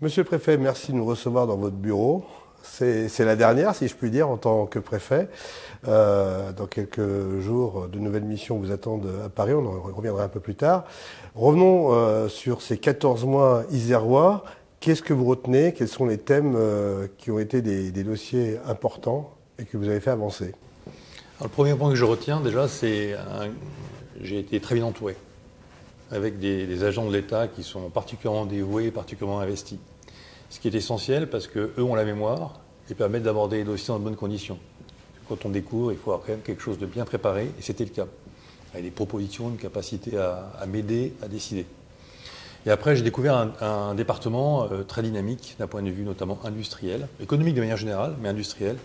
Monsieur le préfet, merci de nous recevoir dans votre bureau. C'est la dernière, si je puis dire, en tant que préfet. Dans quelques jours, de nouvelles missions vous attendent à Paris, on en reviendra un peu plus tard. Revenons sur ces 14 mois isérois. Qu'est-ce que vous retenez? Quels sont les thèmes qui ont été des dossiers importants et que vous avez fait avancer? Alors, le premier point que je retiens déjà, j'ai été très bien entouré, avec des agents de l'État qui sont particulièrement dévoués et particulièrement investis. Ce qui est essentiel parce qu'eux ont la mémoire et permettent d'aborder les dossiers dans de bonnes conditions. Quand on découvre, il faut avoir quand même quelque chose de bien préparé, et c'était le cas. Avec des propositions, une capacité à m'aider, à décider. Et après, j'ai découvert un département très dynamique d'un point de vue notamment industriel, économique de manière générale, mais industriel,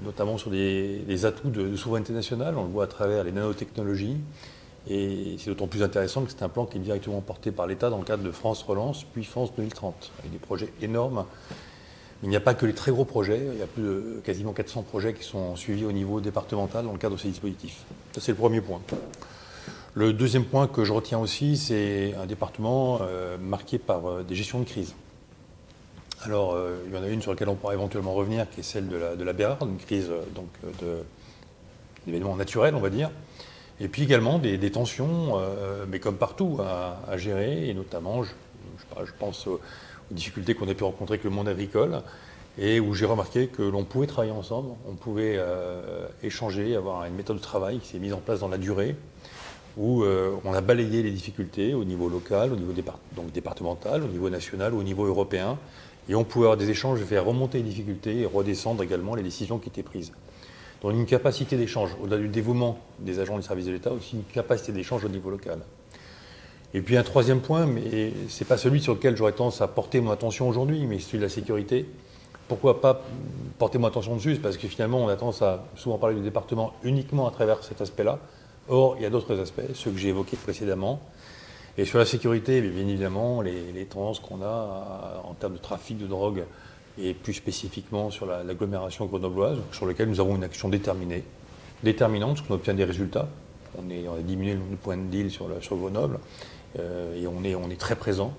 notamment sur des atouts de souveraineté nationale. On le voit à travers les nanotechnologies. Et c'est d'autant plus intéressant que c'est un plan qui est directement porté par l'État dans le cadre de France Relance, puis France 2030, avec des projets énormes. Il n'y a pas que les très gros projets, il y a quasiment 400 projets qui sont suivis au niveau départemental dans le cadre de ces dispositifs. Ça, c'est le premier point. Le deuxième point que je retiens aussi, c'est un département marqué par des gestions de crise. Alors, il y en a une sur laquelle on pourra éventuellement revenir, qui est celle de la Bérarde, une crise d'événements naturels, on va dire. Et puis également des tensions, mais comme partout, à gérer, et notamment, je pense aux difficultés qu'on a pu rencontrer avec le monde agricole, et où j'ai remarqué que l'on pouvait travailler ensemble, on pouvait échanger, avoir une méthode de travail qui s'est mise en place dans la durée, où on a balayé les difficultés au niveau local, au niveau départemental, au niveau national, au niveau européen, et on pouvait avoir des échanges et faire remonter les difficultés et redescendre également les décisions qui étaient prises. Donc une capacité d'échange, au-delà du dévouement des agents du service de l'État, aussi une capacité d'échange au niveau local. Et puis un troisième point, mais ce n'est pas celui sur lequel j'aurais tendance à porter mon attention aujourd'hui, mais celui de la sécurité. Pourquoi pas porter mon attention dessus? Parce que finalement, on a tendance à souvent parler du département uniquement à travers cet aspect-là. Or, il y a d'autres aspects, ceux que j'ai évoqués précédemment. Et sur la sécurité, bien évidemment, les tendances qu'on a en termes de trafic de drogue, et plus spécifiquement sur l'agglomération grenobloise, sur laquelle nous avons une action déterminante, parce qu'on obtient des résultats. On a diminué le point de deal sur Grenoble, et on est très présent,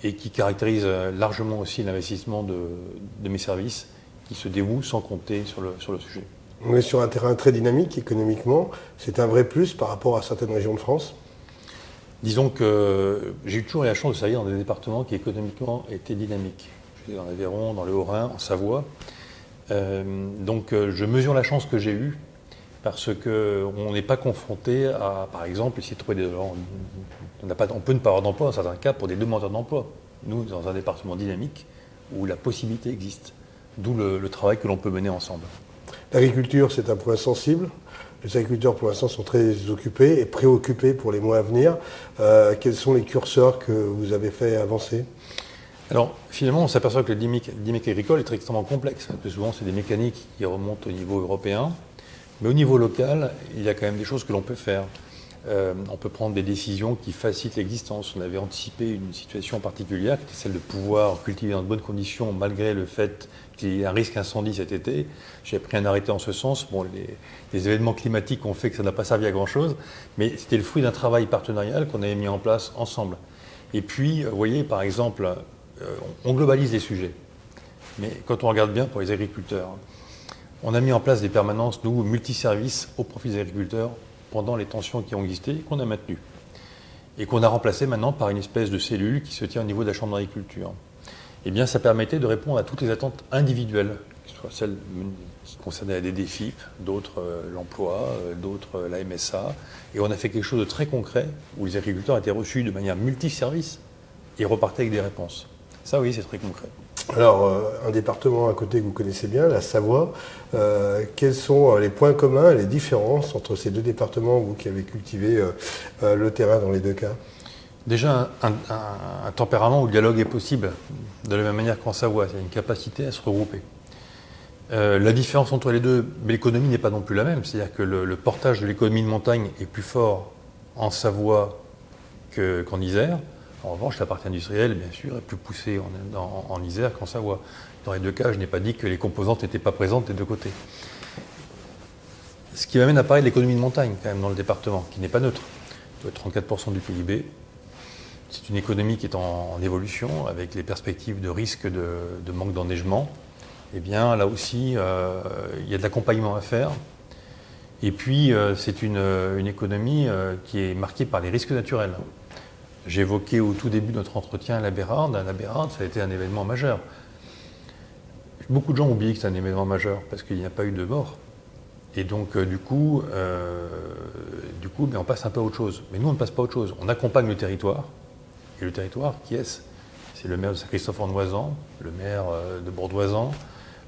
et qui caractérise largement aussi l'investissement de mes services, qui se dévouent sans compter sur le sujet. On est sur un terrain très dynamique économiquement. C'est un vrai plus par rapport à certaines régions de France? Disons que j'ai toujours eu la chance de travailler dans des départements qui économiquement étaient dynamiques. Dans l'Aveyron, dans le Haut-Rhin, en Savoie. Donc je mesure la chance que j'ai eue parce qu'on n'est pas confronté à, par exemple, essayer de trouver des gens. On peut ne pas avoir d'emploi dans certains cas pour des demandeurs d'emploi. Nous, dans un département dynamique où la possibilité existe, d'où le travail que l'on peut mener ensemble. L'agriculture, c'est un point sensible. Les agriculteurs, pour l'instant, sont très occupés et préoccupés pour les mois à venir. Quels sont les curseurs que vous avez fait avancer? Alors, finalement, on s'aperçoit que la dynamique agricole est extrêmement complexe. Plus souvent, c'est des mécaniques qui remontent au niveau européen. Mais au niveau local, il y a quand même des choses que l'on peut faire. On peut prendre des décisions qui facilitent l'existence. On avait anticipé une situation particulière, qui était celle de pouvoir cultiver dans de bonnes conditions, malgré le fait qu'il y ait un risque incendie cet été. J'ai pris un arrêté en ce sens. Bon, les événements climatiques ont fait que ça n'a pas servi à grand-chose, mais c'était le fruit d'un travail partenarial qu'on avait mis en place ensemble. Et puis, vous voyez, par exemple, on globalise les sujets, mais quand on regarde bien pour les agriculteurs, on a mis en place des permanences, nous, multiservices au profit des agriculteurs pendant les tensions qui ont existé et qu'on a maintenues. Et qu'on a remplacé maintenant par une espèce de cellule qui se tient au niveau de la Chambre d'agriculture. Eh bien, ça permettait de répondre à toutes les attentes individuelles, que ce soit celles qui concernaient des défis, d'autres l'emploi, d'autres la MSA. Et on a fait quelque chose de très concret où les agriculteurs étaient reçus de manière multiservice et repartaient avec des réponses. Ça, oui, c'est très concret. Alors, un département à côté que vous connaissez bien, la Savoie. Quels sont les points communs et les différences entre ces deux départements, vous qui avez cultivé le terrain dans les deux cas? Déjà, un tempérament où le dialogue est possible, de la même manière qu'en Savoie. Il y a une capacité à se regrouper. La différence entre les deux, mais l'économie n'est pas non plus la même. C'est-à-dire que le portage de l'économie de montagne est plus fort en Savoie qu'en Isère. En revanche, la partie industrielle, bien sûr, est plus poussée en Isère qu'en Savoie. Dans les deux cas, je n'ai pas dit que les composantes n'étaient pas présentes des deux côtés. Ce qui m'amène à parler de l'économie de montagne, quand même, dans le département, qui n'est pas neutre. Il doit être 34% du PIB. C'est une économie qui est en évolution, avec les perspectives de risque de manque d'enneigement. Eh bien, là aussi, il y a de l'accompagnement à faire. Et puis, c'est une économie qui est marquée par les risques naturels. J'ai évoqué au tout début de notre entretien la Bérarde. La Bérarde, ça a été un événement majeur. Beaucoup de gens oublient que c'est un événement majeur parce qu'il n'y a pas eu de mort. Et donc, du coup, on passe un peu à autre chose. Mais nous, on ne passe pas à autre chose. On accompagne le territoire. Et le territoire, qui est-ce? C'est le maire de Saint-Christophe-en-Noisan, le maire de Bourdoisan,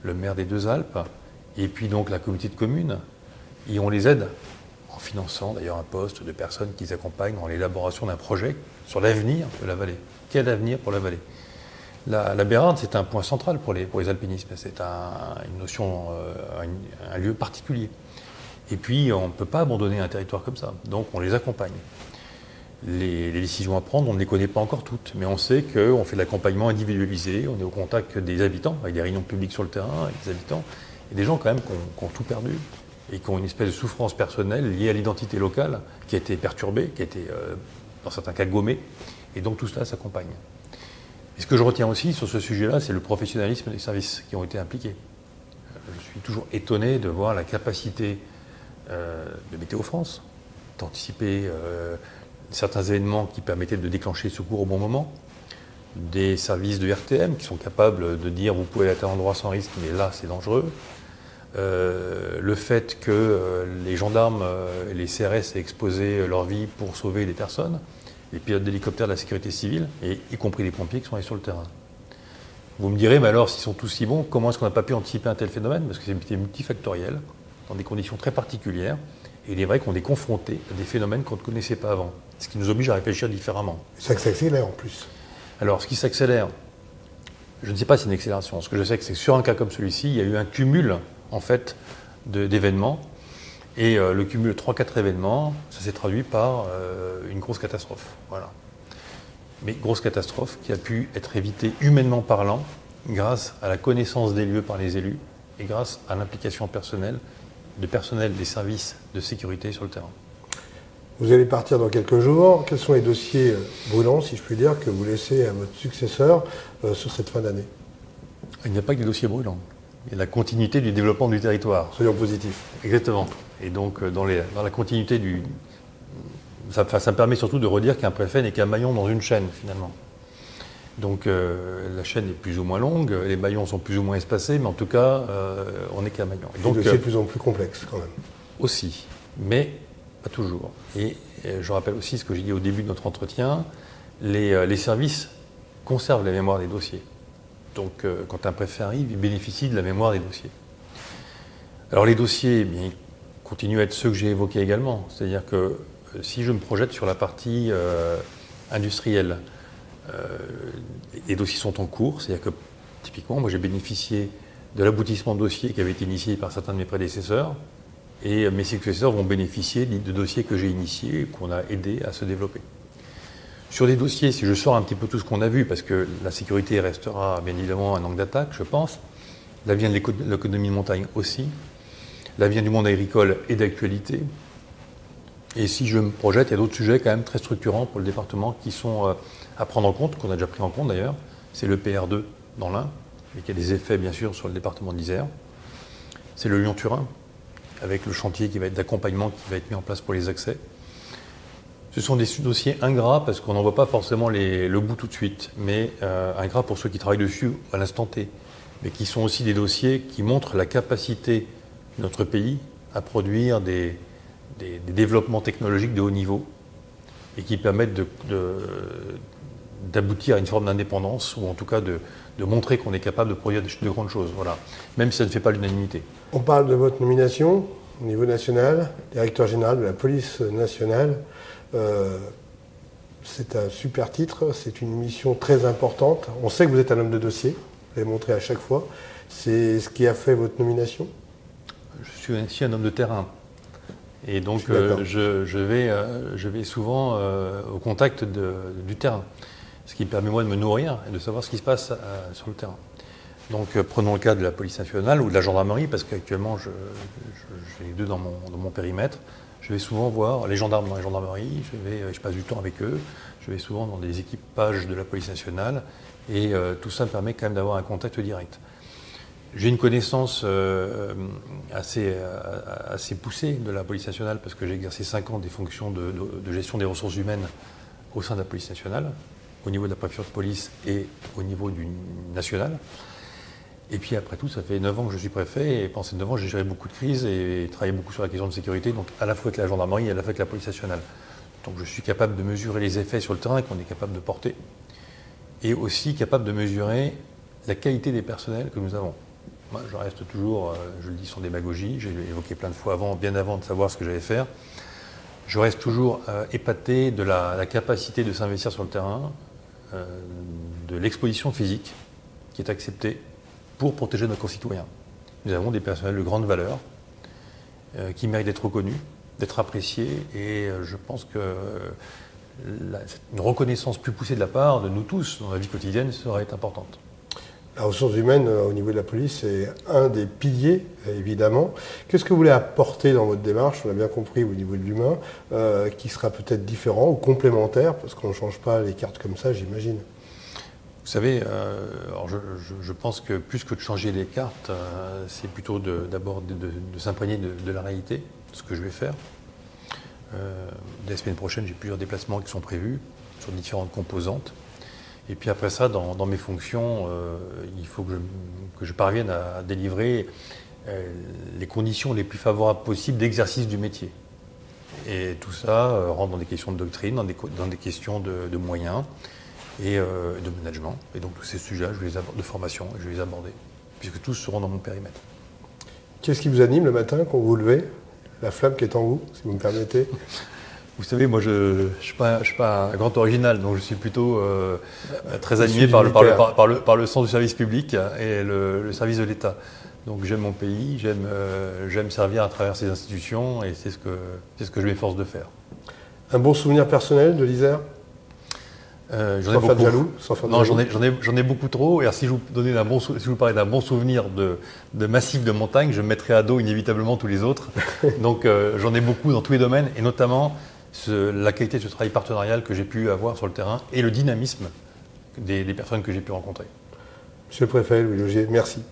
le maire des Deux Alpes, et puis donc la communauté de communes. Et on les aide en finançant d'ailleurs un poste de personnes qui les accompagnent dans l'élaboration d'un projet sur l'avenir de la vallée. Quel avenir pour la vallée? La Bérarde, c'est un point central pour les alpinistes. C'est une notion, un lieu particulier. Et puis, on ne peut pas abandonner un territoire comme ça. Donc, on les accompagne. Les décisions à prendre, on ne les connaît pas encore toutes. Mais on sait qu'on fait de l'accompagnement individualisé. On est au contact des habitants, avec des réunions publiques sur le terrain, avec des habitants. Et des gens, quand même, qui ont tout perdu et qui ont une espèce de souffrance personnelle liée à l'identité locale qui a été perturbée, qui a été, dans certains cas, gommée. Et donc, tout cela s'accompagne. Et ce que je retiens aussi sur ce sujet-là, c'est le professionnalisme des services qui ont été impliqués. Je suis toujours étonné de voir la capacité de Météo France d'anticiper certains événements qui permettaient de déclencher le secours au bon moment, des services de RTM qui sont capables de dire vous pouvez aller à tel endroit sans risque, mais là c'est dangereux. Le fait que les gendarmes et les CRS aient exposé leur vie pour sauver des personnes, les pilotes d'hélicoptères de la sécurité civile, et y compris les pompiers qui sont allés sur le terrain. Vous me direz, mais alors, s'ils sont tous si bons, comment est-ce qu'on n'a pas pu anticiper un tel phénomène? Parce que c'est multifactoriel, dans des conditions très particulières, et il est vrai qu'on est confronté à des phénomènes qu'on ne connaissait pas avant, ce qui nous oblige à réfléchir différemment. Ça s'accélère en plus. Alors, ce qui s'accélère, je ne sais pas si c'est une accélération. Ce que je sais, c'est que sur un cas comme celui-ci, il y a eu un cumul, en fait, d'événements. Et le cumul de 3-4 événements, ça s'est traduit par une grosse catastrophe. Voilà. Mais grosse catastrophe qui a pu être évitée humainement parlant grâce à la connaissance des lieux par les élus et grâce à l'implication personnelle des services de sécurité sur le terrain. Vous allez partir dans quelques jours. Quels sont les dossiers brûlants, si je puis dire, que vous laissez à votre successeur sur cette fin d'année? Il n'y a pas que des dossiers brûlants. Il y a la continuité du développement du territoire. Soyons positifs. Exactement. Et donc, dans la continuité ça me permet surtout de redire qu'un préfet n'est qu'un maillon dans une chaîne, finalement. Donc, la chaîne est plus ou moins longue, les maillons sont plus ou moins espacés, mais en tout cas, on n'est qu'un maillon. Donc, c'est de plus en plus complexe, quand même. Aussi, mais pas toujours. Et je rappelle aussi ce que j'ai dit au début de notre entretien, les services conservent la mémoire des dossiers. Donc, quand un préfet arrive, il bénéficie de la mémoire des dossiers. Alors, les dossiers, bien, ils continuent à être ceux que j'ai évoqués également. C'est-à-dire que si je me projette sur la partie industrielle, les dossiers sont en cours. C'est-à-dire que, typiquement, moi, j'ai bénéficié de l'aboutissement de dossiers qui avait été initié par certains de mes prédécesseurs. Et mes successeurs vont bénéficier de dossiers que j'ai initiés et qu'on a aidés à se développer. Sur des dossiers, si je sors un petit peu tout ce qu'on a vu, parce que la sécurité restera bien évidemment un angle d'attaque, je pense, l'avenir de l'économie de montagne aussi, l'avenir du monde agricole est d'actualité. Et si je me projette, il y a d'autres sujets quand même très structurants pour le département qui sont à prendre en compte, qu'on a déjà pris en compte d'ailleurs. C'est le PR2 dans l'Ain, et qui a des effets bien sûr sur le département de l'Isère. C'est le Lyon-Turin, avec le chantier qui va être d'accompagnement qui va être mis en place pour les accès. Ce sont des dossiers ingrats parce qu'on n'en voit pas forcément le bout tout de suite, mais ingrats pour ceux qui travaillent dessus à l'instant T, mais qui sont aussi des dossiers qui montrent la capacité de notre pays à produire des développements technologiques de haut niveau et qui permettent d'aboutir à une forme d'indépendance ou en tout cas de montrer qu'on est capable de produire de grandes choses, voilà, même si ça ne fait pas l'unanimité. On parle de votre nomination au niveau national, directeur général de la police nationale. C'est un super titre, c'est une mission très importante. On sait que vous êtes un homme de dossier, vous l'avez montré à chaque fois. C'est ce qui a fait votre nomination? Je suis aussi un homme de terrain. Et donc je vais souvent au contact du terrain, ce qui permet moi de me nourrir et de savoir ce qui se passe sur le terrain. Donc prenons le cas de la police nationale ou de la gendarmerie, parce qu'actuellement j'ai les deux dans mon périmètre. Je vais souvent voir les gendarmes dans la gendarmerie, je passe du temps avec eux, je vais souvent dans des équipages de la police nationale, et tout ça me permet quand même d'avoir un contact direct. J'ai une connaissance assez poussée de la police nationale, parce que j'ai exercé 5 ans des fonctions de gestion des ressources humaines au sein de la police nationale, au niveau de la préfecture de police et au niveau du national. Et puis après tout, ça fait 9 ans que je suis préfet, et pendant ces 9 ans, j'ai géré beaucoup de crises et travaillé beaucoup sur la question de sécurité, donc à la fois avec la gendarmerie et à la fois avec la police nationale. Donc je suis capable de mesurer les effets sur le terrain qu'on est capable de porter, et aussi capable de mesurer la qualité des personnels que nous avons. Moi, je reste toujours, je le dis sans démagogie, j'ai évoqué plein de fois bien avant de savoir ce que j'allais faire, je reste toujours épaté de la capacité de s'investir sur le terrain, de l'exposition physique qui est acceptée pour protéger nos concitoyens. Nous avons des personnels de grande valeur qui méritent d'être reconnus, d'être appréciés, et je pense que une reconnaissance plus poussée de la part de nous tous dans la vie quotidienne serait importante. La ressource humaine au niveau de la police est un des piliers, évidemment. Qu'est-ce que vous voulez apporter dans votre démarche, on a bien compris au niveau de l'humain, qui sera peut-être différent ou complémentaire, parce qu'on ne change pas les cartes comme ça, j'imagine. Vous savez, alors je pense que plus que de changer les cartes, c'est plutôt d'abord de s'imprégner de la réalité, de ce que je vais faire. La semaine prochaine, j'ai plusieurs déplacements qui sont prévus sur différentes composantes. Et puis après ça, dans mes fonctions, il faut que je parvienne à délivrer les conditions les plus favorables possibles d'exercice du métier. Et tout ça rentre dans des questions de doctrine, dans des questions de moyens et de management. Et donc tous ces sujets, de formation, je vais les aborder, puisque tous seront dans mon périmètre. Qu'est-ce qui vous anime le matin quand vous vous levez? La flamme qui est en vous, si vous me permettez. Vous savez, moi, je ne suis pas un grand original, donc je suis plutôt très animé par le sens du service public et le service de l'État. Donc j'aime mon pays, j'aime servir à travers ces institutions, et c'est ce que je m'efforce de faire. Un bon souvenir personnel de l'Isère? J'en ai beaucoup. Jaloux, non, j'en ai beaucoup trop. Et alors, si je vous parlais d'un bon souvenir de massif de montagne, je mettrais à dos inévitablement tous les autres. Donc j'en ai beaucoup dans tous les domaines, et notamment la qualité de ce travail partenarial que j'ai pu avoir sur le terrain et le dynamisme des personnes que j'ai pu rencontrer. Monsieur le Préfet, Louis Laugier, merci.